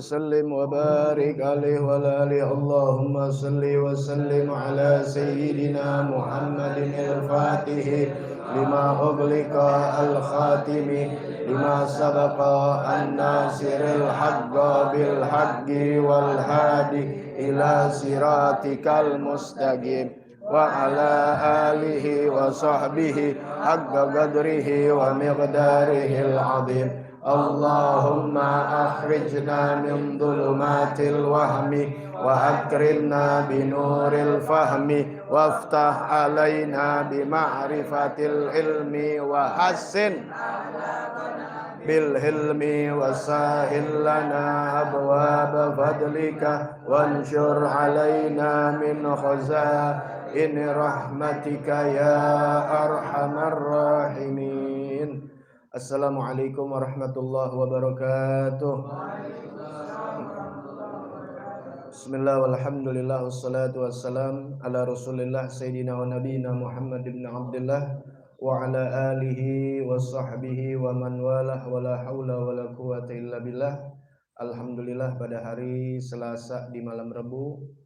وسلم وبارك عليه وعلى آله اللهم صل وسلم على سيدنا محمد الفاتح لما أغلق الخاتم لما سبق الناصر الحق بالحق والهادي إلى صراطك المستقيم وعلى آله وصحبه حق قدره ومقداره العظيم اللهم أخرجنا من ظلمات الوهم وأكرمنا بنور الفهم وافتح علينا بمعرفة العلم وحسن بالحلم وسهل لنا أبواب فضلك وانشر علينا من خزائن رحمتك يا أرحم الراحمين. Assalamualaikum warahmatullahi wabarakatuh. Bismillah walhamdulillah wassalatu wassalam ala rasulillah sayyidina wa nabiyina Muhammad ibn Abdullah wa ala alihi wa sahbihi wa man walah wa la hawla wa la quwata illa billah. Alhamdulillah pada hari Selasa di malam Rabu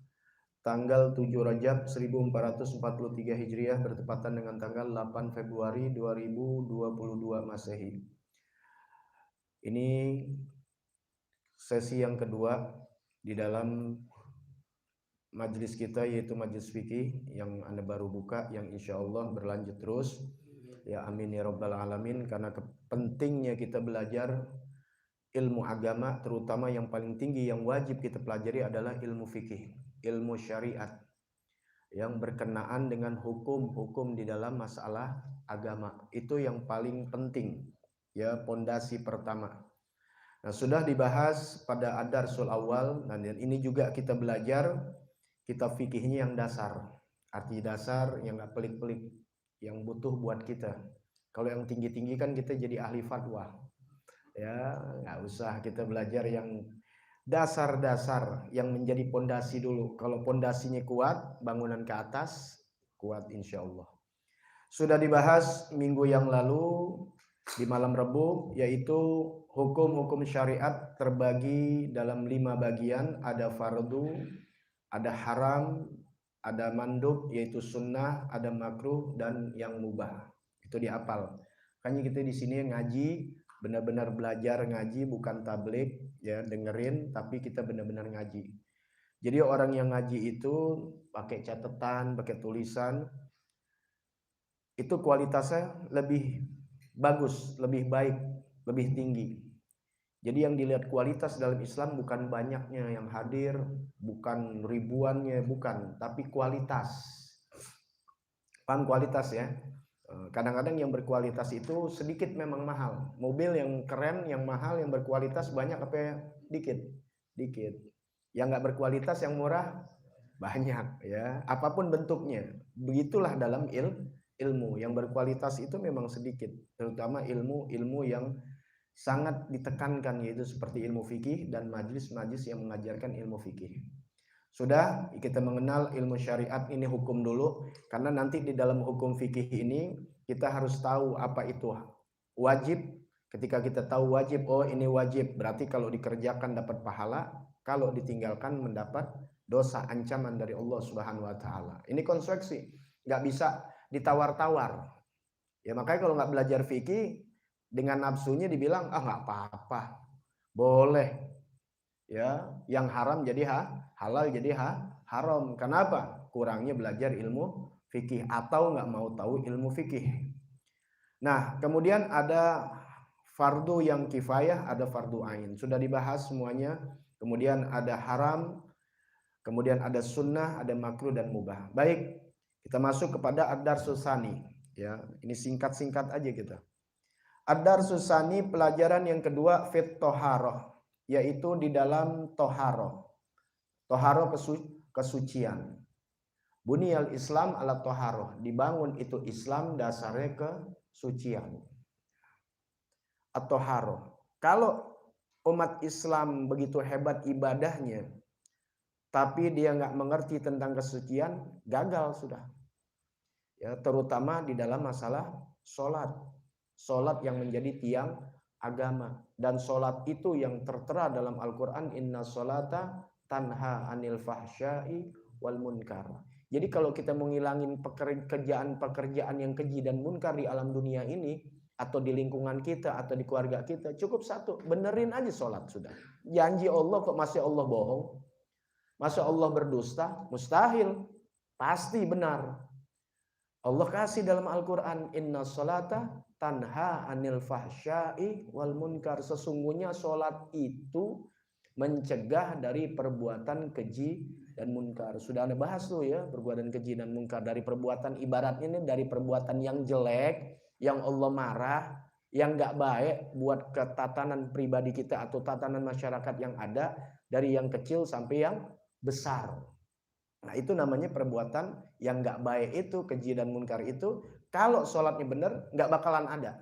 tanggal 7 Rajab 1443 Hijriah bertepatan dengan tanggal 8 Februari 2022 Masehi. Ini sesi yang kedua di dalam majelis kita, yaitu majelis fikih yang Anda baru buka, yang insya Allah berlanjut terus. Ya amin ya rabbal alamin, karena pentingnya kita belajar ilmu agama, terutama yang paling tinggi yang wajib kita pelajari adalah ilmu fikih, ilmu syariat yang berkenaan dengan hukum-hukum di dalam masalah agama. Itu yang paling penting, ya, pondasi pertama. Nah, sudah dibahas pada ad-darsul awal, dan ini juga kita belajar kitab fikihnya yang dasar, arti dasar yang nggak pelik-pelik, yang butuh buat kita. Kalau yang tinggi-tinggi kan kita jadi ahli fatwa, ya nggak usah kita belajar yang dasar-dasar yang menjadi pondasi dulu. Kalau pondasinya kuat, bangunan ke atas kuat insya Allah. Sudah dibahas minggu yang lalu di malam Rebu, yaitu hukum-hukum syariat terbagi dalam 5 bagian. Ada fardu, ada haram, ada mandub yaitu sunnah, ada makruh, dan yang mubah. Itu dihafal. Makanya kita di sini ngaji benar-benar belajar ngaji, bukan tablik ya, dengerin, tapi kita benar-benar ngaji. Jadi orang yang ngaji itu pakai catatan, pakai tulisan, itu kualitasnya lebih bagus, lebih baik, lebih tinggi. Jadi yang dilihat kualitas dalam Islam bukan banyaknya yang hadir, bukan ribuannya, bukan, tapi kualitas. Paham kualitas ya? Kadang-kadang yang berkualitas itu sedikit memang mahal. Mobil yang keren, yang mahal, yang berkualitas banyak apa dikit? Dikit. Yang nggak berkualitas, yang murah banyak ya. Apapun bentuknya. Begitulah dalam ilmu. Yang berkualitas itu memang sedikit. Terutama ilmu yang sangat ditekankan, yaitu seperti ilmu fikih dan majlis-majlis yang mengajarkan ilmu fikih. Sudah kita mengenal ilmu syariat ini hukum dulu, karena nanti di dalam hukum fikih ini kita harus tahu apa itu wajib. Ketika kita tahu wajib, oh ini wajib, berarti kalau dikerjakan dapat pahala, kalau ditinggalkan mendapat dosa, ancaman dari Allah Subhanahu wa taala. Ini konsekuensi, nggak bisa ditawar-tawar. Ya makanya kalau nggak belajar fikih, dengan nafsunya dibilang nggak apa-apa, boleh ya, yang haram jadi halal jadi haram. Kenapa? Kurangnya belajar ilmu fikih atau nggak mau tahu ilmu fikih. Nah kemudian ada fardu yang kifayah, ada fardu ain, sudah dibahas semuanya. Kemudian ada haram, kemudian ada sunnah, ada makruh dan mubah. Baik, kita masuk kepada ad-darsus tsani ya, ini singkat-singkat aja kita. Ad-darsus tsani, pelajaran yang kedua, fit toharoh, yaitu di dalam toharoh. Toharoh kesucian. Buniyal Islam ala toharoh, dibangun itu Islam dasarnya kesucian. At-toharoh. Kalau umat Islam begitu hebat ibadahnya, tapi dia nggak mengerti tentang kesucian, gagal sudah. Ya, terutama di dalam masalah sholat. Sholat yang menjadi tiang agama, dan sholat itu yang tertera dalam Al-Quran, inna sholata tanha anil fahsyai wal munkar. Jadi kalau kita mau ngilangin pekerjaan yang keji dan munkar di alam dunia ini, atau di lingkungan kita, atau di keluarga kita, cukup satu, benerin aja sholat sudah. Janji Allah kok masih Allah bohong? Masa Allah berdusta? Mustahil, pasti benar. Allah kasih dalam Al-Quran, inna sholata tanha anil fahsyai wal munkar. Sesungguhnya sholat itu mencegah dari perbuatan keji dan munkar. Sudah Anda bahas tuh ya, perbuatan keji dan munkar. Dari perbuatan, ibaratnya ini dari perbuatan yang jelek, yang Allah marah, yang gak baik buat ketatanan pribadi kita atau tatanan masyarakat yang ada, dari yang kecil sampai yang besar. Nah itu namanya perbuatan yang gak baik itu, keji dan munkar itu. Kalau sholatnya benar, gak bakalan ada.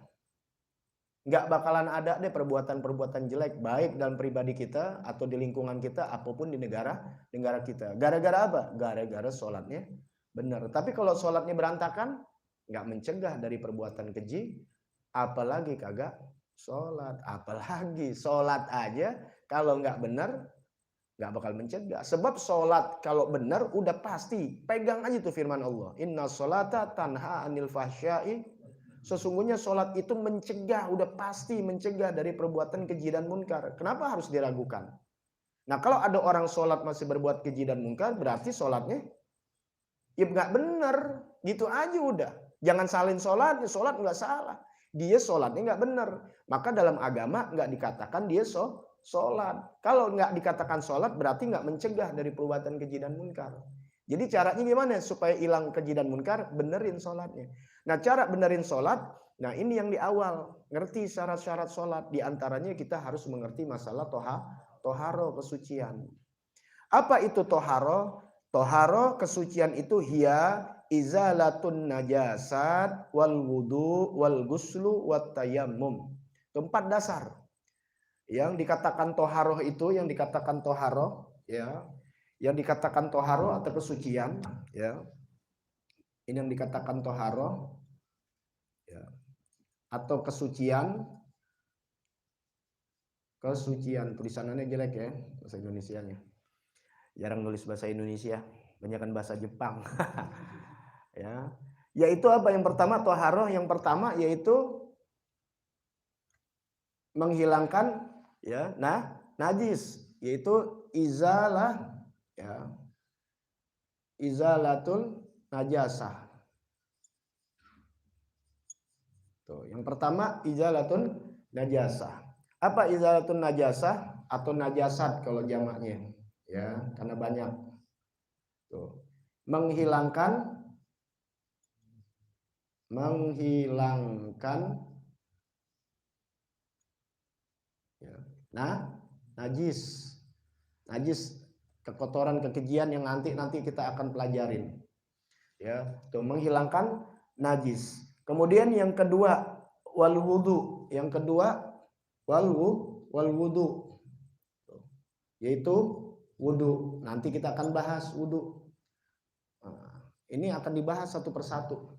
Gak bakalan ada deh perbuatan-perbuatan jelek, baik dalam pribadi kita atau di lingkungan kita, apapun di negara kita. Gara-gara apa? Gara-gara sholatnya benar. Tapi kalau sholatnya berantakan, gak mencegah dari perbuatan keji, apalagi kagak sholat. Apalagi sholat aja kalau gak benar, gak bakal mencegah. Sebab sholat kalau benar udah pasti, pegang aja tuh firman Allah, inna sholata tanha anil fahsyai. Sesungguhnya sholat itu mencegah, udah pasti mencegah dari perbuatan keji dan munkar. Kenapa harus diragukan? Nah kalau ada orang sholat masih berbuat keji dan munkar, berarti sholatnya ya gak benar. Gitu aja udah. Jangan salin sholatnya, sholat gak salah. dia sholatnya nggak benar. Maka dalam agama nggak dikatakan dia sholat. Kalau nggak dikatakan sholat berarti nggak mencegah dari perbuatan keji dan munkar. Jadi caranya gimana supaya hilang keji dan munkar? Benerin sholatnya. Nah, cara benerin sholat, nah ini yang di awal. Ngerti syarat-syarat sholat. Di antaranya kita harus mengerti masalah toharo, kesucian. Apa itu toharo? Toharo, kesucian itu hiya izalatun najasat wal wudu wal guslu wat tayammum. Tempat dasar. Yang dikatakan toharoh itu, yang dikatakan toharoh, ya, yang dikatakan toharo atau kesucian, ya, ini yang dikatakan toharo, ya, atau kesucian, tulisannya jelek ya bahasa Indonesianya, jarang nulis bahasa Indonesia, banyakkan bahasa Jepang. Ya, yaitu apa yang pertama toharo, yang pertama yaitu menghilangkan, ya, najis, yaitu izalah, ya, izalatul najasah. Tuh, yang pertama izalatul najasah. Apa izalatul najasah atau najasat kalau jamaknya? Ya, karena banyak. Tuh. Menghilangkan ya, najis. Najis, kekotoran, kekejian yang nanti kita akan pelajarin. Ya, tuh menghilangkan najis. Kemudian yang kedua wal wudu. Yang kedua wal wudu. Yaitu wudu. Nanti kita akan bahas wudu. Nah, ini akan dibahas satu persatu.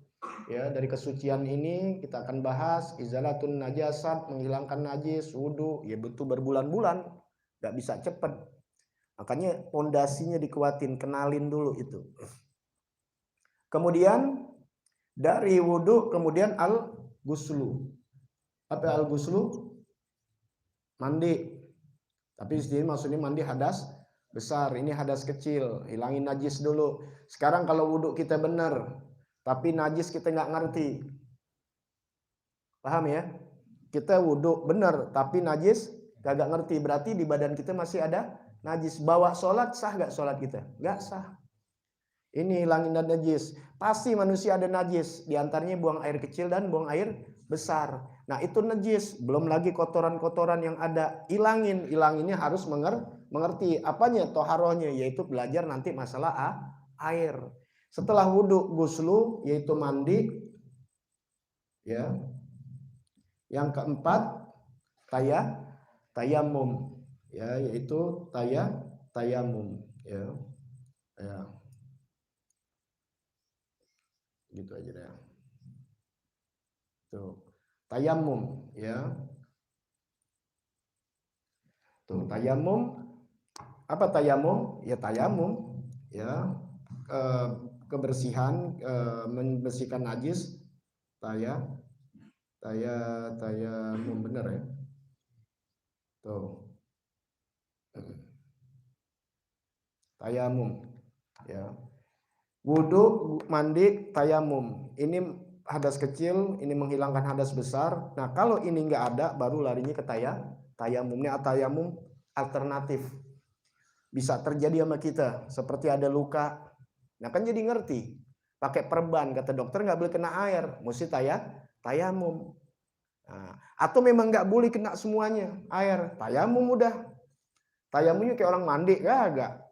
Ya, dari kesucian ini kita akan bahas izalatun najasat, menghilangkan najis, wudu. Ya butuh berbulan-bulan, nggak bisa cepat. Makanya pondasinya dikuatin, kenalin dulu itu. Kemudian dari wudu kemudian al-guslu. Apa al-guslu? Mandi. Tapi di sini maksudnya mandi hadas besar, ini hadas kecil, hilangin najis dulu. Sekarang kalau wudu kita benar, tapi najis kita nggak ngerti. Paham ya? Kita wudu benar, tapi najis kagak ngerti. Berarti di badan kita masih ada najis. Bawa sholat, sah nggak sholat kita? Nggak sah. Ini hilangin najis. Pasti manusia ada najis. Di antaranya buang air kecil dan buang air besar. Nah itu najis. Belum lagi kotoran-kotoran yang ada. Hilanginnya harus mengerti. Apanya? Toharohnya. Yaitu belajar nanti masalah air. Setelah wudhu, guslu, yaitu mandi. Ya. Yang keempat, tayamum. Ya, yaitu tayamum. Ya. Ya. Gitu aja deh. Tuh, tayamum, ya. Tuh, tayamum. Apa tayamum? Ya tayamum, ya. Kebersihan, membersihkan najis. Tayamum, bener ya. Tuh. Tayamum, ya. Wudu, mandi, tayamum. Ini hadas kecil, ini menghilangkan hadas besar. Nah, kalau ini nggak ada, baru larinya ke tayamumnya. Tayamum alternatif. Bisa terjadi sama kita, seperti ada luka. Nah, kan jadi ngerti. Pakai perban, kata dokter nggak boleh kena air, mesti tayamum. Nah, atau memang nggak boleh kena semuanya air, tayamum udah. Tayamumnya kayak orang mandi, kagak.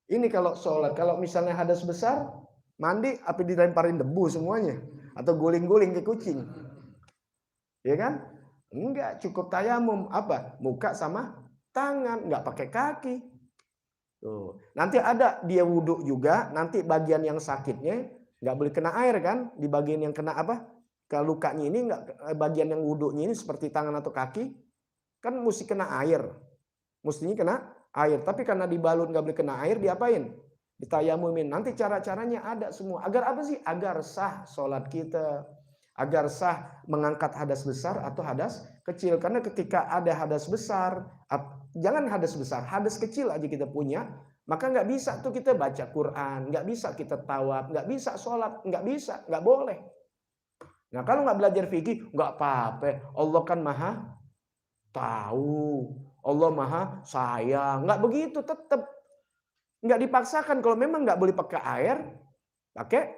Ini kalau sholat, kalau misalnya hadas besar, mandi apa dilemparin debu semuanya, atau guling-guling ke kucing, ya kan? Enggak, cukup tayamum. Apa? Muka sama tangan, nggak pakai kaki. Tuh. Nanti ada dia wudhu juga, nanti bagian yang sakitnya nggak boleh kena air kan? Di bagian yang kena apa? Kalau lukanya ini nggak, bagian yang wudhunya ini seperti tangan atau kaki, kan mesti kena air, mestinya kena air, tapi karena dibalut nggak boleh kena air, diapain? Ditayamumin. Nanti cara-caranya ada semua. Agar apa sih? Agar sah sholat kita, agar sah mengangkat hadas besar atau hadas kecil. Karena ketika ada hadas besar, jangan hadas besar, hadas kecil aja kita punya, maka nggak bisa tuh kita baca Quran, nggak bisa kita tawaf, nggak bisa sholat, nggak bisa, nggak boleh. Nah kalau nggak belajar fikih, nggak apa-apa. Allah kan maha tahu. Allah maha sayang. Nggak begitu tetap. Nggak dipaksakan. Kalau memang nggak boleh pakai air, pakai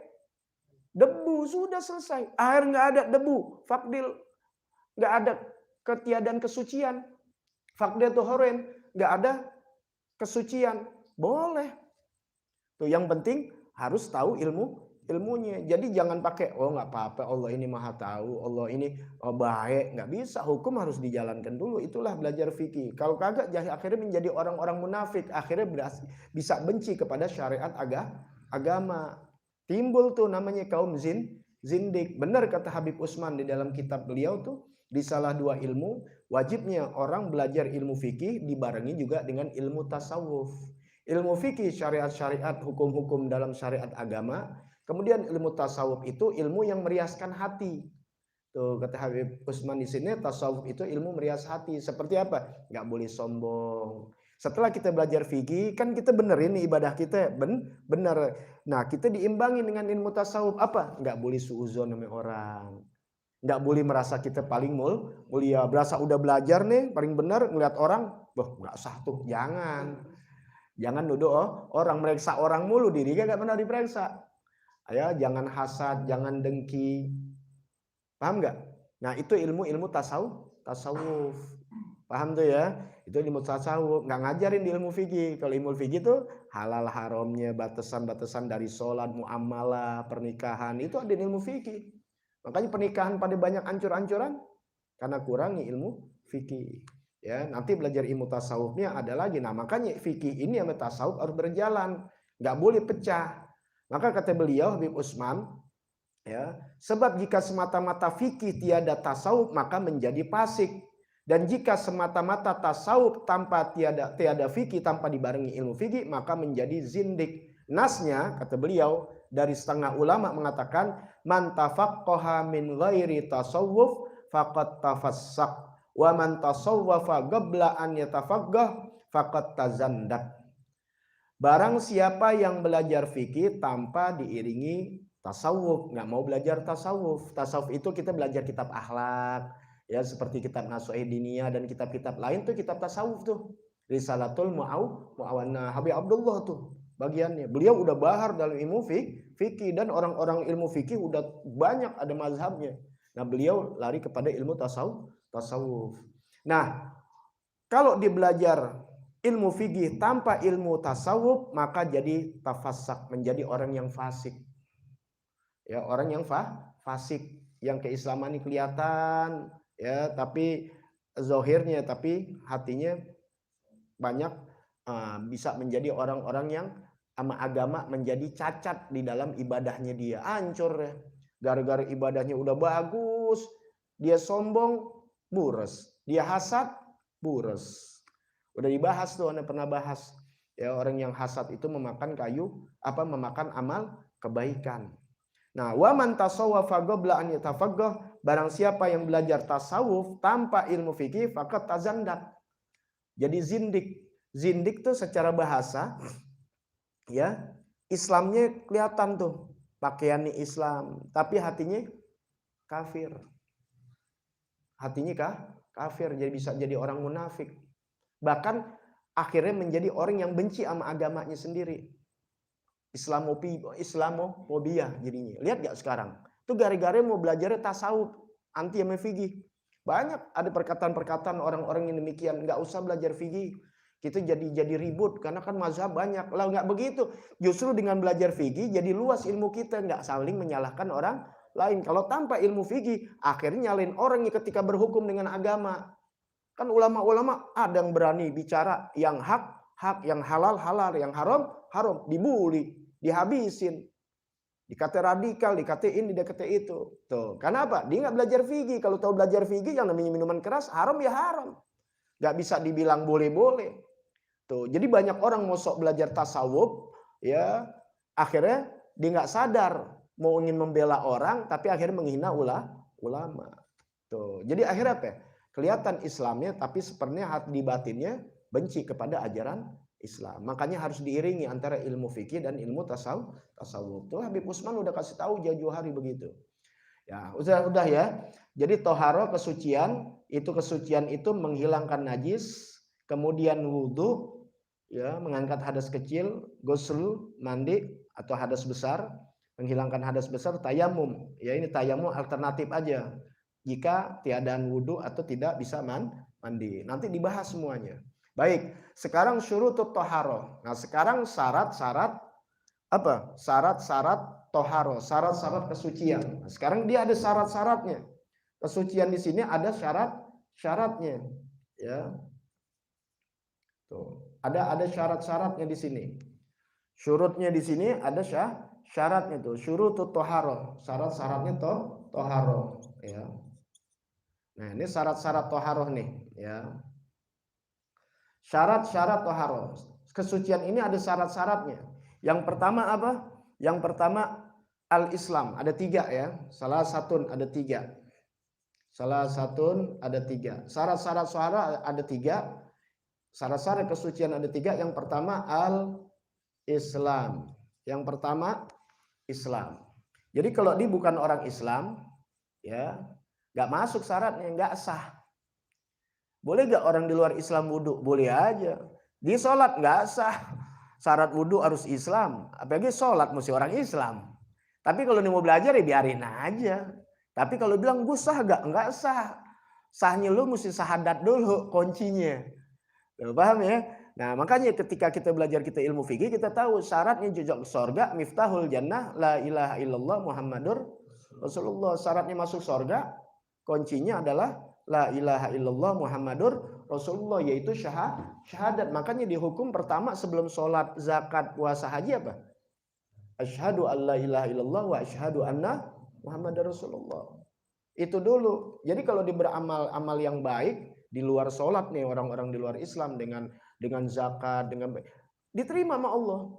debu. Sudah selesai. Air nggak ada, debu. Fakdil. Nggak ada ketiadaan kesucian. Fakdil tuhoren. Nggak ada kesucian. Boleh. Tuh yang penting harus tahu ilmunya. Jadi jangan pakai nggak apa-apa, Allah ini maha tahu, Allah ini baik. Nggak bisa, hukum harus dijalankan dulu. Itulah belajar fikih. Kalau kagak akhirnya menjadi orang-orang munafik, akhirnya bisa benci kepada syariat agama. Timbul tuh namanya kaum zindik. Benar kata Habib Usman di dalam kitab beliau tuh, di salah dua ilmu wajibnya orang belajar ilmu fikih dibarengi juga dengan ilmu tasawuf. Ilmu fikih syariat-syariat, hukum-hukum dalam syariat agama. Kemudian ilmu tasawuf itu ilmu yang meriaskan hati. Tuh kata Habib Usman di sini, tasawuf itu ilmu merias hati. Seperti apa? Nggak boleh sombong. Setelah kita belajar fikih, kan kita benerin ibadah kita, bener. Nah kita diimbangi dengan ilmu tasawuf apa? Nggak boleh suuzon sama orang. Nggak boleh merasa kita paling mulia. Berasa udah belajar nih, paling benar, ngeliat orang, nggak sah tuh, jangan. Jangan nuduh orang, meriksa orang mulu, diri gak pernah diperiksa. Ya, jangan hasad, jangan dengki. Paham nggak? Nah, itu ilmu tasawuf. Paham tuh ya? Itu ilmu tasawuf. Nggak ngajarin di ilmu fikih. Kalau ilmu fikih itu halal haramnya, batasan-batasan dari sholat, muamalah, pernikahan. Itu ada di ilmu fikih. Makanya pernikahan pada banyak ancur-ancuran karena kurangi ilmu fikih. Ya, nanti belajar ilmu tasawufnya ada lagi. Nah, makanya fikih ini sama tasawuf harus berjalan, nggak boleh pecah. Maka kata beliau Habib Usman, ya, sebab jika semata-mata fikih tiada tasawuf maka menjadi fasik. Dan jika semata-mata tasawuf tanpa tiada fikih, tanpa dibarengi ilmu fikih, maka menjadi zindik. Nasnya kata beliau dari setengah ulama mengatakan man tafaqqaha min ghairi tasawuf faqad tafassak wa man tasawwafa qabla an yatafaqqah faqad tazandak. Barang siapa yang belajar fikih tanpa diiringi tasawuf, nggak mau belajar tasawuf. Tasawuf itu kita belajar kitab akhlak, ya seperti kitab Nasuh Diniyah dan kitab-kitab lain tuh kitab tasawuf tuh. Risalatul Mu'awana Habib Abdullah tuh bagiannya. Beliau udah bahar dalam ilmu fikih dan orang-orang ilmu fikih udah banyak ada mazhabnya. Nah, beliau lari kepada ilmu tasawuf. Nah, kalau dia belajar ilmu fikih tanpa ilmu tasawuf maka jadi tafassak, menjadi orang yang fasik. Ya, orang yang fasik, yang keislaman ini kelihatan ya, tapi zahirnya, tapi hatinya banyak bisa menjadi orang-orang yang sama agama menjadi cacat di dalam ibadahnya dia. Hancur ya. Gara-gara ibadahnya udah bagus, dia sombong, bures. Dia hasad, bures. Udah dibahas tuh, Anda pernah bahas. Ya, orang yang hasad itu memakan memakan amal kebaikan. Nah, wa man tasawwafa qabla an yatafaqqah, barang siapa yang belajar tasawuf tanpa ilmu fikih faqad tazandak. Jadi zindik. Zindik tuh secara bahasa ya, Islamnya kelihatan tuh, pakaiannya Islam, tapi hatinya kafir. Hatinya kafir, jadi bisa jadi orang munafik. Bahkan akhirnya menjadi orang yang benci sama agamanya sendiri. Islamofobia jadinya. Lihat gak sekarang? Itu gara-gara mau belajar tasawuf, anti sama fikih. Banyak ada perkataan-perkataan orang-orang yang demikian, nggak usah belajar fikih. Kita jadi ribut karena kan mazhab banyak. Lah nggak begitu. Justru dengan belajar fikih jadi luas ilmu kita, nggak saling menyalahkan orang lain. Kalau tanpa ilmu fikih, akhirnya nyalain orangnya ketika berhukum dengan agama. Kan ulama-ulama ada yang berani bicara yang hak, yang halal, yang haram, dibully, dihabisin. Dikata radikal, dikata ini, dikata itu. Tuh, kenapa? Dia nggak belajar fikih. Kalau tahu belajar fikih, yang namanya minuman keras, haram ya haram. Nggak bisa dibilang boleh-boleh. Tuh, jadi banyak orang mau sok belajar tasawuf, ya akhirnya dia nggak sadar mau ingin membela orang, tapi akhirnya menghina ulama. Tuh, jadi akhirnya apa? Kelihatan Islamnya, tapi sebenarnya hati di batinnya benci kepada ajaran Islam. Makanya harus diiringi antara ilmu fikih dan ilmu tasawuf. Tuh Habib Usman udah kasih tahu jauh-jauh hari begitu. Ya, udah ya. Jadi toharo kesucian, itu menghilangkan najis, kemudian wudhu, ya, mengangkat hadas kecil, ghusl, mandi atau hadas besar, menghilangkan hadas besar, tayamum. Ya, ini tayamum alternatif aja. Jika tiadaan wudhu atau tidak bisa mandi. Nanti dibahas semuanya. Baik, sekarang syurutut toharo. Nah, sekarang syarat-syarat apa? Syarat-syarat toharo, syarat-syarat kesucian. Nah, sekarang dia ada syarat-syaratnya. Kesucian di sini ada syarat-syaratnya, ya. Tuh, ada syarat-syaratnya di sini. Syurutnya di sini ada syaratnya tuh. Syurutut toharo, syarat-syaratnya toharo, ya. Nah, ini syarat-syarat toharo nih, ya. Syarat-syarat toharo. Kesucian ini ada syarat-syaratnya. Yang pertama apa? Yang pertama al-Islam. Ada 3 ya. Salah satu ada 3. Syarat-syarat toharo ada 3. Syarat-syarat kesucian ada 3. Yang pertama al-Islam. Yang pertama Islam. Jadi kalau dia bukan orang Islam, ya, nggak masuk syaratnya, nggak sah. Boleh gak orang di luar Islam wudhu? Boleh aja. Di sholat nggak sah. Syarat wudhu harus Islam. Apalagi sholat mesti orang Islam. Tapi kalau dia mau belajar ya biarin aja. Tapi kalau bilang gue sah gak? Nggak sah. Sahnya lu mesti syahadat dulu kuncinya. Paham ya? Nah makanya ketika kita belajar kita ilmu fikih kita tahu syaratnya jujur surga miftahul jannah la ilaha illallah Muhammadur Rasulullah. Syaratnya masuk surga kuncinya adalah la ilaha illallah Muhammadur Rasulullah, yaitu syahadat. Makanya dihukum pertama sebelum sholat, zakat, puasa, haji apa? Asyhadu an la ilaha illallah wa asyhadu anna Muhammadar Rasulullah. Itu dulu. Jadi kalau beramal-amal yang baik di luar sholat nih, orang-orang di luar Islam dengan zakat, dengan diterima sama Allah.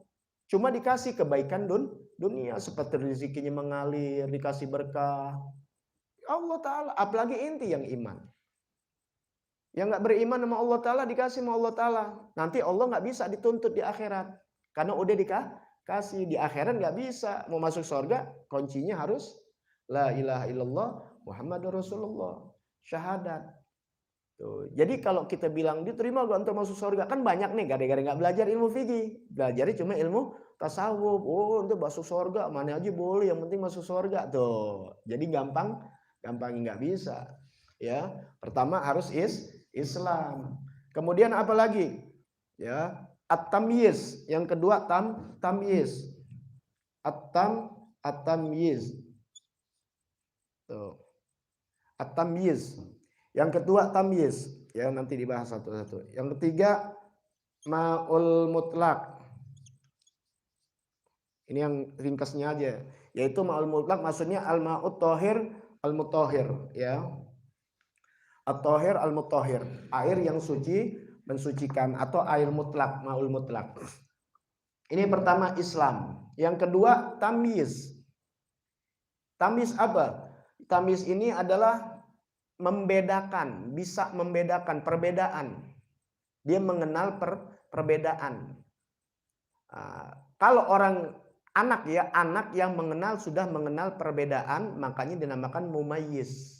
Cuma dikasih kebaikan dunia seperti rezekinya mengalir, dikasih berkah. Allah Ta'ala, apalagi inti yang iman. Yang nggak beriman sama Allah Ta'ala dikasih sama Allah Ta'ala. Nanti Allah nggak bisa dituntut di akhirat. Karena udah dikasih. Di akhirat nggak bisa. Mau masuk surga, kuncinya harus la ilaha illallah Muhammadur Rasulullah. Syahadat. Tuh. Jadi kalau kita bilang diterima gak untuk masuk surga, kan banyak nih gara-gara nggak belajar ilmu fikih. Belajarnya cuma ilmu tasawuf. Oh, untuk masuk surga mana aja boleh, yang penting masuk surga. Tuh. Jadi gampang nggak bisa. Ya, pertama harus Islam. Kemudian apa lagi? Ya, at-tamyiz. Yang kedua tamyiz. At-tamyiz. Tuh. At-tamyiz. Yang kedua tamyiz. Ya, nanti dibahas satu-satu. Yang ketiga ma'ul mutlak. Ini yang ringkasnya aja. Yaitu ma'ul mutlak maksudnya al-ma'ut thahir al-mutahhir, ya. At-thahir al-mutahhir, air yang suci mensucikan, atau air mutlak, ma'ul mutlak. Ini pertama Islam. Yang kedua tamyiz. Tamyiz apa? Tamyiz ini adalah membedakan, bisa membedakan perbedaan. Dia mengenal perbedaan. Kalau orang anak yang sudah mengenal perbedaan, makanya dinamakan mumayyiz.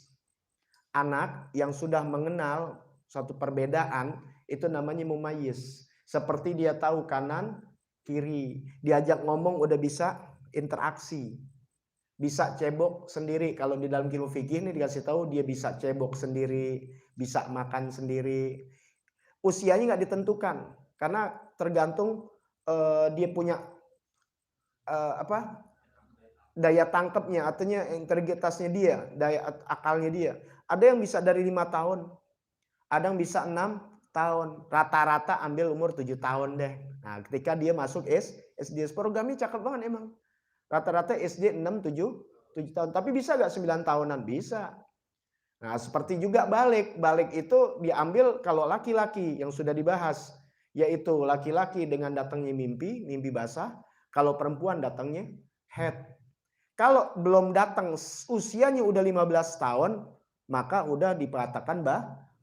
Anak yang sudah mengenal satu perbedaan itu namanya mumayyiz. Seperti dia tahu kanan, kiri, diajak ngomong udah bisa interaksi. Bisa cebok sendiri. Kalau di dalam ilmu fikih ini dikasih tahu dia bisa cebok sendiri, bisa makan sendiri. Usianya nggak ditentukan karena tergantung dia punya daya tangkapnya, artinya integritasnya dia, daya akalnya dia. Ada yang bisa dari 5 tahun, ada yang bisa 6 tahun. Rata-rata ambil umur 7 tahun deh. Nah, ketika dia masuk SD, programnya cakep banget emang. Rata-rata SD 6, 7 tahun. Tapi bisa gak 9 tahunan? Bisa. Nah, seperti juga balik. Balik itu diambil kalau laki-laki yang sudah dibahas. Yaitu laki-laki dengan datangnya mimpi basah. Kalau perempuan datangnya head. Kalau belum datang usianya udah 15 tahun, maka udah dikatakan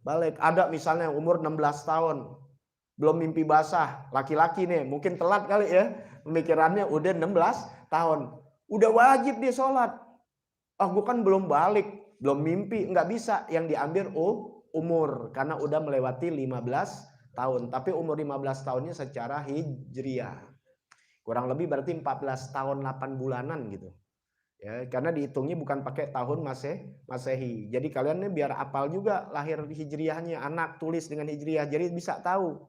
balik. Ada misalnya umur 16 tahun, belum mimpi basah, laki-laki nih, mungkin telat kali ya, pemikirannya udah 16 tahun. Udah wajib dia sholat. Oh, gue kan belum balik, belum mimpi, nggak bisa. Yang diambil umur karena udah melewati 15 tahun. Tapi umur 15 tahunnya secara hijriah. Kurang lebih berarti 14 tahun 8 bulanan gitu. Ya, karena dihitungnya bukan pakai tahun Masehi. Jadi kalian nih biar apal juga lahir hijriahnya, anak tulis dengan hijriah, jadi bisa tahu.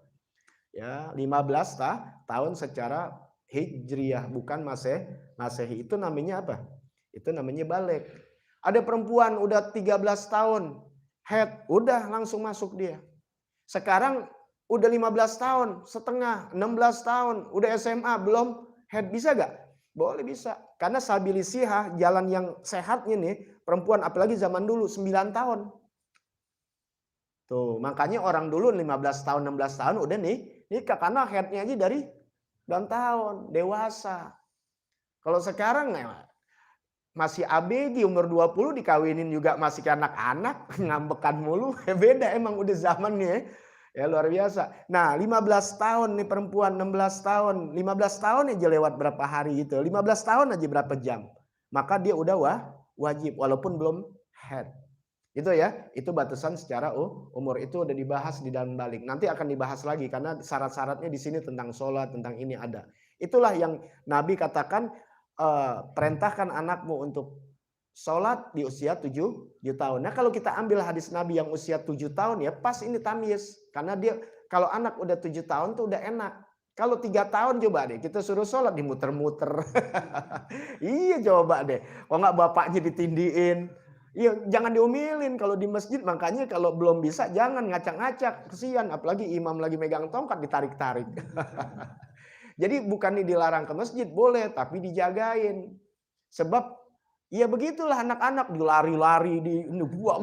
Ya, 15 tahun secara hijriah, bukan Masehi. Itu namanya apa? Itu namanya balik. Ada perempuan udah 13 tahun, head, udah langsung masuk dia. Sekarang udah 15 tahun, setengah, 16 tahun, udah SMA, belum head, bisa gak? Boleh, bisa. Karena sabilisihah, jalan yang sehatnya nih, perempuan apalagi zaman dulu 9 tahun. Tuh, makanya orang dulu 15 tahun, 16 tahun udah nikah karena headnya aja dari 9 tahun, dewasa. Kalau sekarang masih ABG umur 20 dikawinin juga masih ke anak-anak, ngambekan mulu. Beda emang udah zamannya. Ya luar biasa. Nah, 15 tahun nih perempuan, 16 tahun. 15 tahun aja lewat berapa hari gitu. 15 tahun aja berapa jam. Maka dia udah wajib walaupun belum head. Itu ya, itu batasan secara umur, itu udah dibahas di dalam balik. Nanti akan dibahas lagi karena syarat-syaratnya di sini tentang sholat, tentang ini ada. Itulah yang Nabi katakan, perintahkan anakmu untuk sholat di usia 7 tahun. Nah, kalau kita ambil hadis Nabi yang usia 7 tahun ya pas ini tamyiz. Karena dia kalau anak udah 7 tahun tuh udah enak. Kalau 3 tahun coba deh kita suruh sholat dimuter-muter. Iya coba deh. Kok nggak bapaknya ditindiin. Iya, jangan diomelin kalau di masjid. Makanya kalau belum bisa jangan ngacak-ngacak. Kesian, apalagi imam lagi megang tongkat ditarik-tarik. Jadi bukan dilarang ke masjid, boleh, tapi dijagain. Sebab ya begitulah anak-anak dilari-lari, di buak,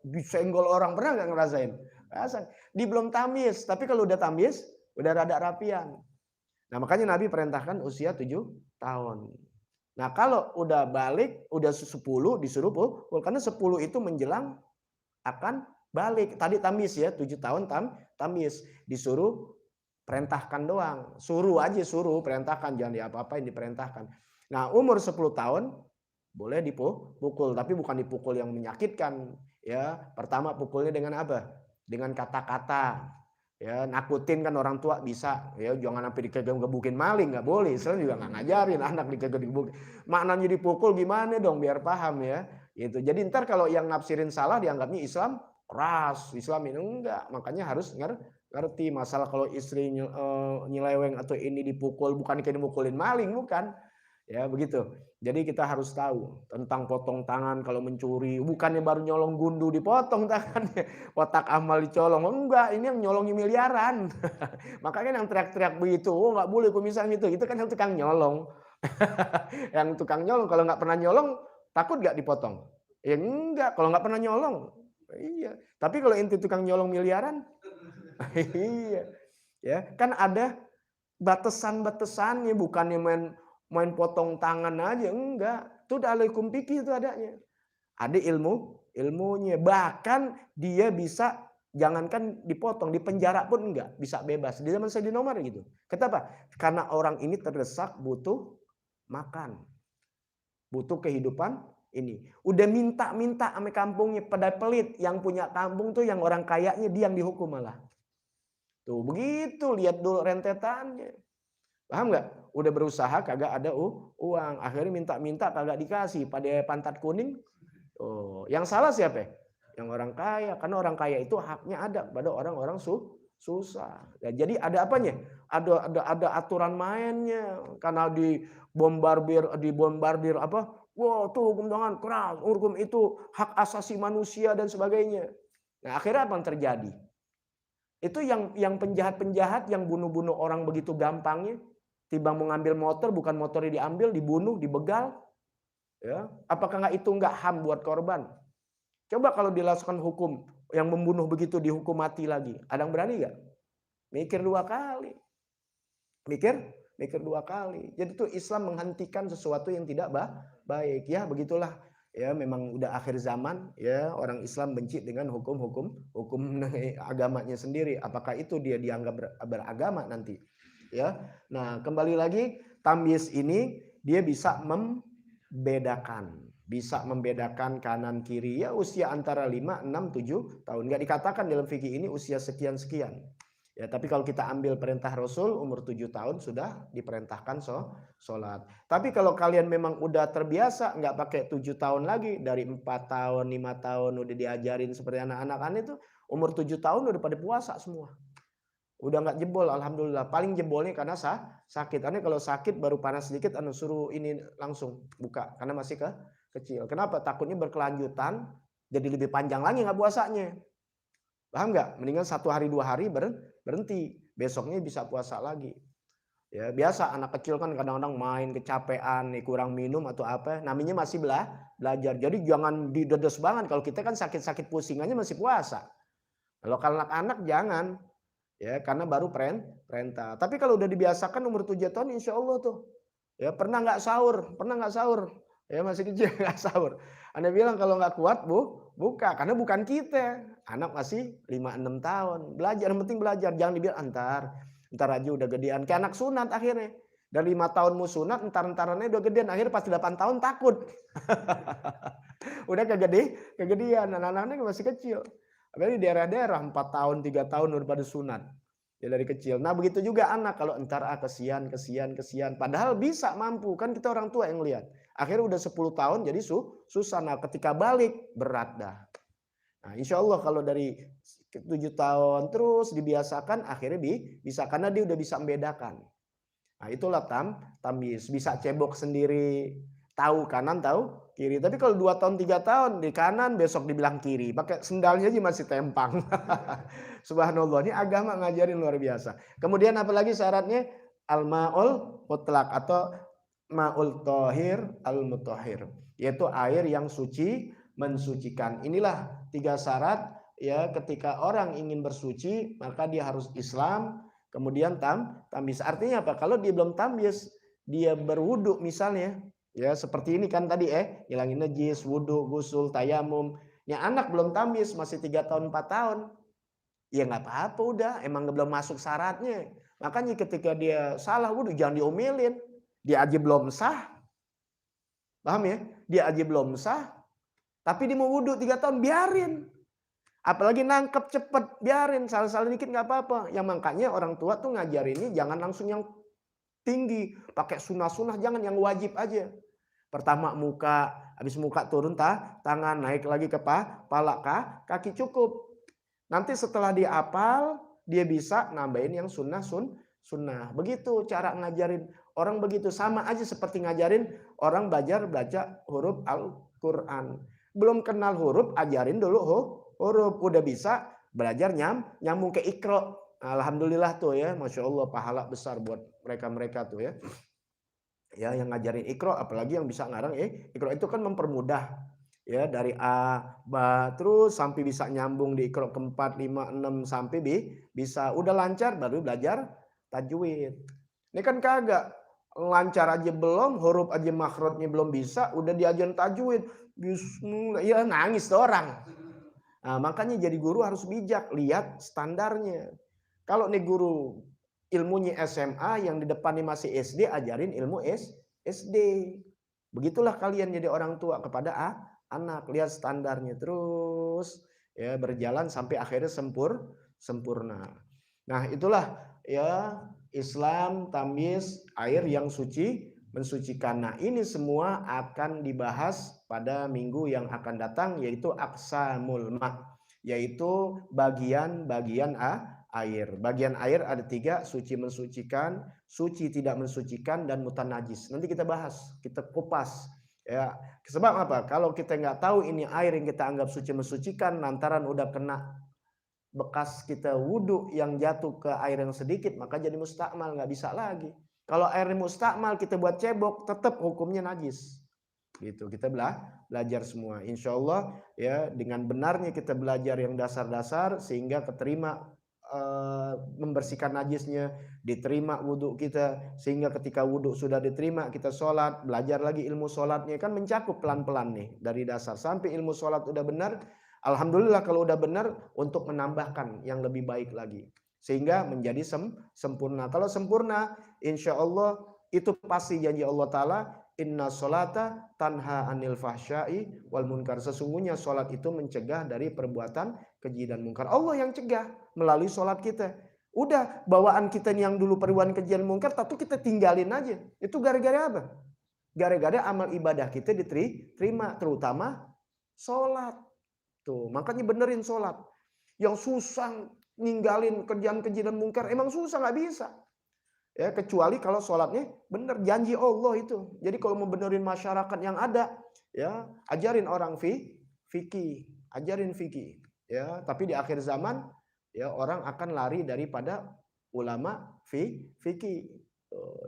disenggol orang. Pernah nggak ngerasain? Rasain. Di belum tamyiz, tapi kalau udah tamyiz, udah rada rapian. Nah makanya Nabi perintahkan usia 7 tahun. Nah kalau udah balik, udah 10 disuruh pukul. Karena 10 itu menjelang akan balik. Tadi tamyiz ya, 7 tahun tamyiz. Disuruh perintahkan doang. Suruh aja, suruh, perintahkan. Jangan diapa-apain, diperintahkan. Nah umur 10 tahun boleh dipukul. Tapi bukan dipukul yang menyakitkan. Ya, pertama pukulnya dengan apa? Dengan kata-kata. Ya, nakutin kan orang tua bisa. Ya, jangan sampai dikegebukin maling, nggak boleh. Islam juga nggak ngajarin anak dikegebukin. Maknanya dipukul gimana dong biar paham ya. Itu. Jadi ntar kalau yang nafsirin salah dianggapnya Islam keras, Islam ini enggak. Makanya harus ngerti masalah kalau istri nyeleweng atau ini dipukul bukan kayak dimukulin maling, bukan. Ya begitu. Jadi kita harus tahu tentang potong tangan kalau mencuri. Bukannya baru nyolong gundu dipotong tangannya. Kotak amal dicolong. Enggak, ini yang nyolongi miliaran. Makanya yang teriak-teriak begitu. Oh nggak boleh komisan itu. Itu kan yang tukang nyolong. Yang tukang nyolong kalau nggak pernah nyolong takut nggak dipotong? Ya enggak. Kalau nggak pernah nyolong. Iya. Tapi kalau inti tukang nyolong miliaran. Iya. Ya kan ada batasan-batasannya. Bukannya main potong tangan aja, enggak. Itu udah alaikum fikih itu adanya. Ada ilmunya. Bahkan dia bisa jangankan dipotong, di penjara pun enggak, bisa bebas. Di zaman Sayyidina Umar gitu. Kenapa? Karena orang ini terdesak butuh makan. Butuh kehidupan ini. Udah minta-minta sama kampungnya, pada pelit. Yang punya kampung tuh yang orang kayanya dia yang dihukum malah. Tuh begitu, lihat dulu rentetannya. Paham nggak? Udah berusaha kagak ada uang, akhirnya minta-minta kagak dikasih, pada pantat kuning. Oh, yang salah siapa? Yang orang kaya, karena orang kaya itu haknya ada pada orang-orang susah. Ya, jadi ada apanya? Ada aturan mainnya. Karena dibombardir apa? Wah, tuh hukum tangan keras, hukum itu hak asasi manusia dan sebagainya. Nah, akhirnya apa yang terjadi? Itu yang penjahat-penjahat yang bunuh-bunuh orang begitu gampangnya. Timbang mau ngambil motor, bukan motornya diambil, dibunuh, dibegal. Ya, apakah nggak itu nggak HAM buat korban? Coba kalau dilakukan hukum yang membunuh begitu dihukum mati lagi, ada yang berani nggak? Mikir 2 kali. Mikir 2 kali. Jadi itu Islam menghentikan sesuatu yang tidak baik. Ya begitulah. Ya memang udah akhir zaman. Ya orang Islam benci dengan hukum agamanya sendiri. Apakah itu dia dianggap beragama nanti? Ya, nah kembali lagi tamyiz ini dia bisa membedakan. bisa membedakan kanan kiri, ya usia antara 5, 6, 7 tahun. Nggak dikatakan dalam fikih ini usia sekian-sekian. Ya, tapi kalau kita ambil perintah Rasul umur 7 tahun sudah diperintahkan sholat. Tapi kalau kalian memang udah terbiasa nggak pakai 7 tahun lagi, dari 4 tahun, 5 tahun udah diajarin seperti anak-anak itu, umur 7 tahun udah pada puasa semua. Udah nggak jebol, alhamdulillah. Paling jebolnya karena sakit. Karena kalau sakit baru panas sedikit, suruh ini langsung buka karena masih kecil. Kenapa? Takutnya berkelanjutan, jadi lebih panjang lagi nggak puasanya. Paham nggak? Mendingan 1 hari 2 hari berhenti, besoknya bisa puasa lagi. Ya biasa anak kecil kan kadang-kadang main kecapean, nih kurang minum atau apa, namanya masih belajar. Jadi jangan didedes banget. Kalau kita kan sakit-sakit pusing aja masih puasa. Kalau anak-anak jangan, ya karena baru perintah. Tapi kalau udah dibiasakan umur 7 tahun, insya Allah tuh, ya pernah nggak sahur, ya masih kecil nggak sahur. Anda bilang kalau nggak kuat buka, karena bukan kita. Anak masih 5-6 tahun. Belajar, yang penting belajar. Jangan dibilang ntar aja udah gedean. Kayak anak sunat akhirnya. Dari 5 tahun mau sunat, entar-entarannya udah gedean. Akhirnya pas 8 tahun takut. Udah kegedean. Anak-anaknya masih kecil. Apalagi di daerah-daerah 4 tahun, 3 tahun udah pada sunat. Ya dari kecil. Nah begitu juga anak. Kalau entar kesian. Padahal bisa, mampu. Kan kita orang tua yang lihat. Akhirnya udah 10 tahun jadi susah. Nah ketika balik berat dah. Nah insya Allah kalau dari 7 tahun terus dibiasakan akhirnya bisa. Karena dia udah bisa membedakan. Nah itulah tamyiz. Bisa cebok sendiri. Tahu kanan, tahu kiri. Tapi kalau 2 tahun 3 tahun di kanan, besok dibilang kiri. Pakai sendalnya aja masih tempang. Subhanallah, ini agama ngajarin luar biasa. Kemudian apalagi syaratnya? Al-ma'ul mutlak atau ma'ul tohir al-mutahhir. Yaitu air yang suci, mensucikan. Inilah 3 syarat ya ketika orang ingin bersuci, maka dia harus Islam, kemudian tamyiz. Artinya apa? Kalau dia belum tamyiz, dia berwudu misalnya, ya seperti ini kan tadi hilangin najis, wudu, gusul, tayamum. Yang anak belum tamyiz, masih 3 tahun 4 tahun. Ya nggak apa-apa udah, emang belum masuk syaratnya. Makanya ketika dia salah wudu jangan diomelin. Dia aja belum sah. Paham ya? Dia aja belum sah. Tapi dia mau wudu 3 tahun, biarin. Apalagi nangkep cepet, biarin. Salah-salah dikit nggak apa-apa. Yang makanya orang tua tuh ngajarinnya jangan langsung yang tinggi. Pakai sunah-sunah, jangan yang wajib aja. Pertama muka, habis muka turun tangan, naik lagi ke kepala, kaki cukup. Nanti setelah dia hafal, dia bisa nambahin yang sunnah. Begitu cara ngajarin orang begitu. Sama aja seperti ngajarin orang belajar baca huruf Al-Quran. Belum kenal huruf, ajarin dulu huruf. Udah bisa belajar nyambung ke Iqra. Alhamdulillah tuh ya, Masya Allah pahala besar buat mereka-mereka tuh ya. Ya yang ngajarin Iqra, apalagi yang bisa ngarang Iqra itu kan mempermudah. Ya dari A, ba, terus sampai bisa nyambung di Iqra keempat, 5, 6 sampai bisa udah lancar baru belajar tajwid. Ini kan kagak lancar aja belum, huruf aja makhrajnya belum bisa, udah diajarin tajwid. Bismillah, ya nangis orang. Nah, makanya jadi guru harus bijak, lihat standarnya. Kalau nih guru ilmunya SMA yang di depannya masih SD, ajarin ilmu SD. Begitulah kalian jadi orang tua kepada anak, lihat standarnya terus ya berjalan sampai akhirnya sempurna. Nah, itulah ya Islam, tamyiz, air yang suci, mensucikan. Nah, ini semua akan dibahas pada minggu yang akan datang, yaitu aqsamul ma', yaitu bagian-bagian air. Bagian air ada 3, suci mensucikan, suci tidak mensucikan, dan mutanajis. Nanti kita bahas, kita kupas. Ya, sebab apa? Kalau kita nggak tahu ini air yang kita anggap suci mensucikan, lantaran udah kena bekas kita wudhu yang jatuh ke air yang sedikit, maka jadi mustakmal, nggak bisa lagi. Kalau air mustakmal kita buat cebok, tetap hukumnya najis. Gitu, kita belajar semua. Insya Allah ya dengan benarnya kita belajar yang dasar-dasar sehingga keterima membersihkan najisnya, diterima wudhu kita, sehingga ketika wudhu sudah diterima kita sholat, belajar lagi ilmu sholatnya, kan mencakup pelan-pelan nih dari dasar sampai ilmu sholat udah benar. Alhamdulillah kalau udah benar, untuk menambahkan yang lebih baik lagi sehingga menjadi sempurna. Kalau sempurna insya Allah itu pasti janji Allah Ta'ala, Inna sholata tanha anil fahsyai wal munkar. Sesungguhnya sholat itu mencegah dari perbuatan keji dan munkar. Allah yang cegah melalui sholat kita. Udah, bawaan kita yang dulu perbuatan keji dan munkar, tapi kita tinggalin aja. Itu gara-gara apa? Gara-gara amal ibadah kita diterima, terutama sholat. Tuh, makanya benerin sholat. Yang susah ninggalin kerjaan keji dan munkar, emang susah, nggak bisa. Ya, kecuali kalau sholatnya bener, janji Allah itu. Jadi kalau mau benerin masyarakat yang ada, ya ajarin orang fikih, ajarin fikih. Ya, tapi di akhir zaman ya orang akan lari daripada ulama fikih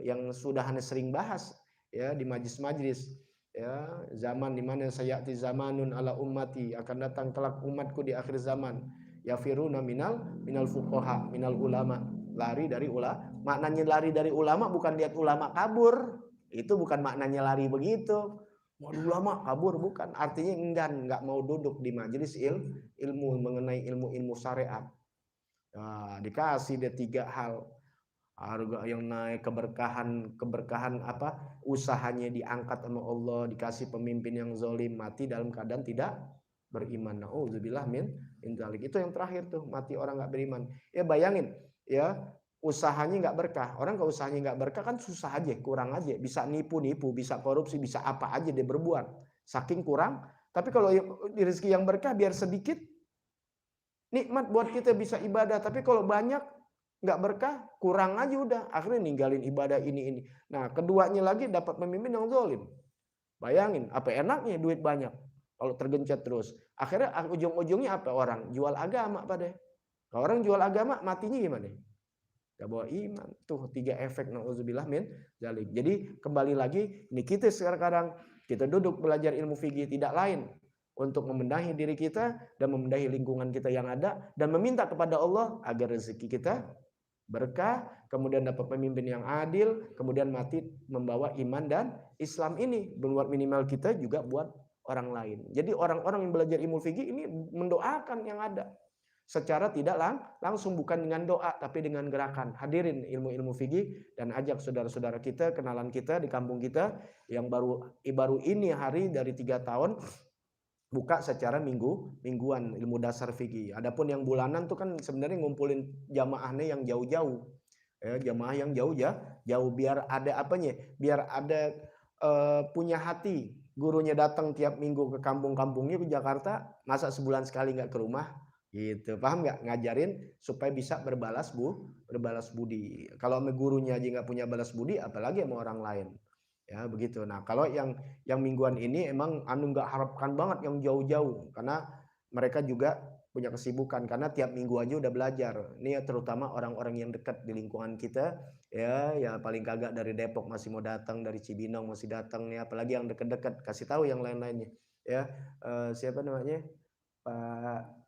yang sudah sering bahas ya di majlis-majlis. Ya, zaman dimana sayati zamanun ala ummati, akan datang kelak umatku di akhir zaman. Yafiruna minal fuqaha, minal ulama. Lari dari ulama. Maknanya lari dari ulama bukan lihat ulama kabur. Itu bukan maknanya lari begitu. Mau ulama kabur, bukan. Artinya enggan, nggak mau duduk di majelis ilmu mengenai ilmu-ilmu syariat. Nah, dikasih dia 3 hal. Harga yang naik, keberkahan apa? Usahanya diangkat sama Allah, dikasih pemimpin yang zalim, mati dalam keadaan tidak beriman. Nauzubillah min dzalik. Itu yang terakhir tuh, mati orang nggak beriman. Ya bayangin, ya usahanya nggak berkah. Orang kalau usahanya nggak berkah kan susah aja, kurang aja, bisa nipu, bisa korupsi, bisa apa aja dia berbuat. Saking kurang. Tapi kalau rezeki yang berkah biar sedikit, nikmat buat kita bisa ibadah. Tapi kalau banyak nggak berkah, kurang aja udah. Akhirnya ninggalin ibadah ini. Nah, keduanya lagi dapat pemimpin yang zalim. Bayangin, apa enaknya duit banyak kalau tergencet terus. Akhirnya ujung-ujungnya apa? Orang jual agama pada. Kalau orang jual agama matinya gimana? Gak bawa iman. Tuh 3 efek, nauzubillah min dzalik. Jadi kembali lagi, ini kita sekarang kita duduk belajar ilmu fikih tidak lain untuk membenahi diri kita dan membenahi lingkungan kita yang ada dan meminta kepada Allah agar rezeki kita berkah, kemudian dapat pemimpin yang adil, kemudian mati membawa iman dan Islam ini. Buat minimal kita juga buat orang lain. Jadi orang-orang yang belajar ilmu fikih ini mendoakan yang ada. Secara tidak langsung, bukan dengan doa tapi dengan gerakan. Hadirin ilmu-ilmu fikih dan ajak saudara-saudara kita, kenalan kita di kampung kita yang baru ini hari dari 3 tahun buka secara mingguan ilmu dasar fikih. Adapun yang bulanan tuh kan sebenarnya ngumpulin jamaahnya yang jauh-jauh. Ya, jamaah yang jauh biar ada apanya? Biar ada punya hati. Gurunya datang tiap minggu ke kampung-kampungnya ke Jakarta, masa sebulan sekali nggak ke rumah? Gitu, paham nggak? Ngajarin supaya bisa berbalas budi. Kalau sama gurunya aja nggak punya balas budi, apalagi sama orang lain. Ya begitu. Nah kalau yang mingguan ini emang nggak harapkan banget yang jauh-jauh, karena mereka juga punya kesibukan, karena tiap minggu aja udah belajar. Ini ya terutama orang-orang yang dekat di lingkungan kita, ya paling kagak dari Depok masih mau datang, dari Cibinong masih datang, ya apalagi yang dekat-dekat, kasih tahu yang lain-lainnya. Ya siapa namanya, Pak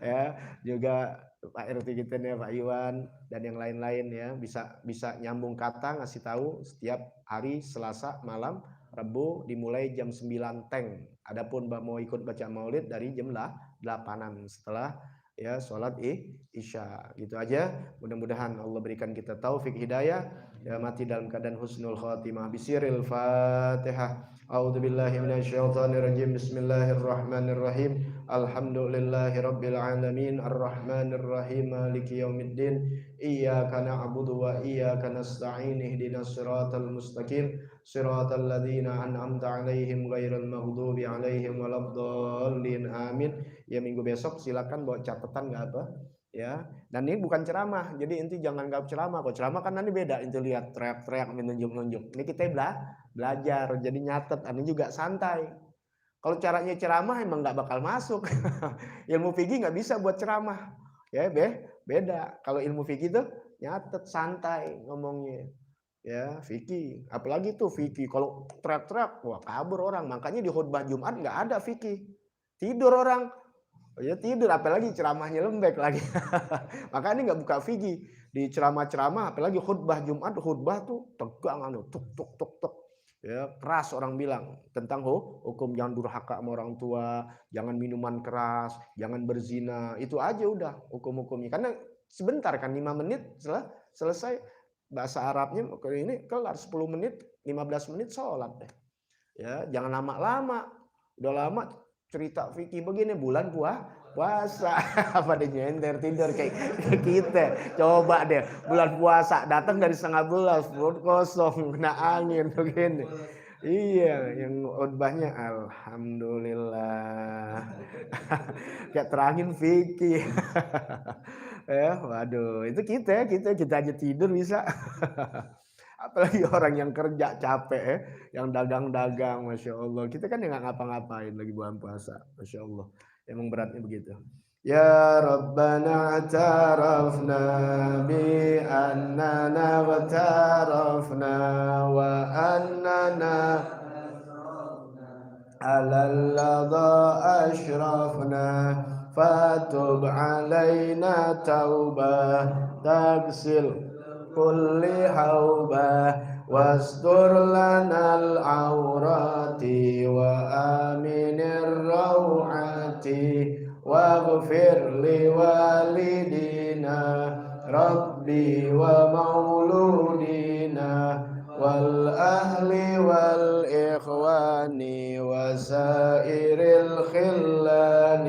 ya juga Pak RT kita nih, Pak Iwan dan yang lain-lain ya, bisa nyambung kata, ngasih tahu setiap hari Selasa malam, Rabu dimulai jam 9 teng. Adapun mau ikut baca maulid dari jam 8-an setelah ya sholat isya. Gitu aja. Mudah-mudahan Allah berikan kita taufik hidayah ya, mati dalam keadaan husnul khatimah. Bisiril Fatihah. A'udzubillahi minasyaitonirrajim. Bismillahirrahmanirrahim. Alhamdulillahi rabbil alamin arrahmanir rahim maliki yaumiddin iyyaka na'budu wa iyyaka nasta'in ihdinas siratal mustaqim siratal ladzina an'amta 'alaihim ghairil maghdubi 'alaihim waladdallin amin. Ya minggu besok silakan bawa catatan enggak apa ya. Dan ini bukan ceramah, jadi inti jangan gak ceramah. Kalau ceramah kan nanti beda, inti lihat teriak-teriak menunjuk-nunjuk. Ini kita belajar, jadi nyatet, ini juga santai. Kalau caranya ceramah emang nggak bakal masuk. Ilmu fikih nggak bisa buat ceramah. Ya beda. Kalau ilmu fikih tuh nyatet, santai ngomongnya. Ya fikih. Apalagi tuh fikih. Kalau teriak-teriak, wah kabur orang. Makanya di khutbah Jumat nggak ada fikih. Tidur orang. Ya tidur. Apalagi ceramahnya lembek lagi. Makanya nggak buka fikih. Di ceramah-ceramah, apalagi khutbah Jumat, khutbah tuh tegang, tuk. Ya, keras orang bilang tentang hukum, jangan durhaka sama orang tua, jangan minuman keras, jangan berzina. Itu aja udah hukum-hukumnya. Karena sebentar kan 5 menit selesai. bahasa Arabnya ini kelar 10 menit, 15 menit sholat deh. Ya, jangan lama-lama. Udah lama cerita fikih begini bulan puasa apa deh nyender tidur kayak kita. Coba deh bulan puasa datang dari 11:30 perut kosong kena angin begini. Iya, yang khotbahnya alhamdulillah. Kayak terangin fikih. Waduh, itu kita aja tidur bisa. Apalagi orang yang kerja capek yang dagang-dagang, masya Allah. Kita kan nggak ngapa-ngapain lagi bulan puasa, masya Allah. Emang beratnya begitu. Ya Rabbana tarafna bi annana tarafna wa annana على اللظى أشرفنا فتب علينا توبة تغسل كل حوبة واستر لنا العورات وآمن الروعات واغفر لوالدينا ربي ومولودينا والأهل والإخوان وسائر الخلان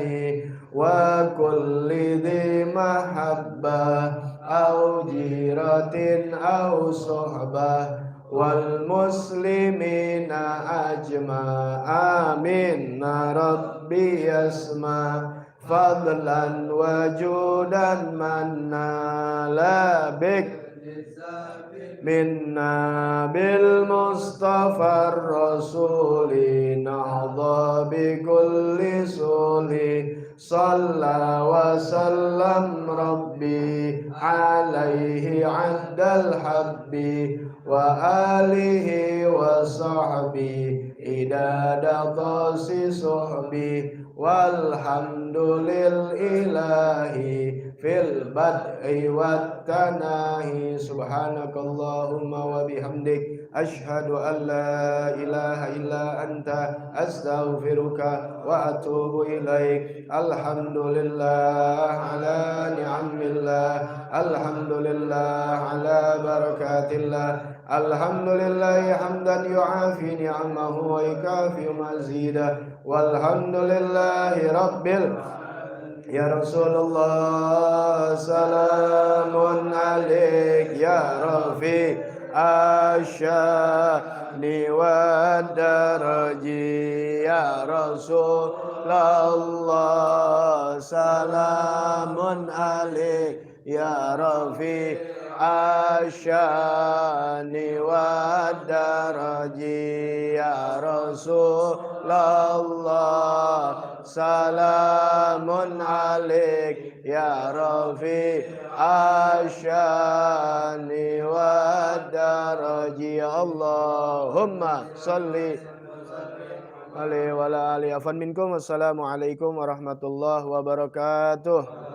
وكل ذي محبة أو جيرة أو صحبة والمسلمين أجمع آمين ربي يسمع فضلا وجودا منا لا بك منا بالمصطفى الرسول نهضى بكل سول صلى وسلم ربي عليه عد الحب وآله وصحبه إداد طاس صحبي والحمد لله في البدء والتناهي سبحانك اللهم وبحمدك أشهد أن لا إله إلا أنت أستغفرك وأتوب إليك الحمد لله على نعم الله الحمد لله على بركات الله الحمد لله حمدا يعافي نعمه ويكافئ مزيده والحمد لله رب يا رسول الله سلام عليك يا رفيع الشان والدرج يا رسول الله سلام عليك يا رفيع الشان والدرج يا رسول الله سلام عليك يا رفيع الشان والدرج اللهم صل عليه وعلى آله. Afwan minkum. Wassalamualaikum warahmatullahi wabarakatuh.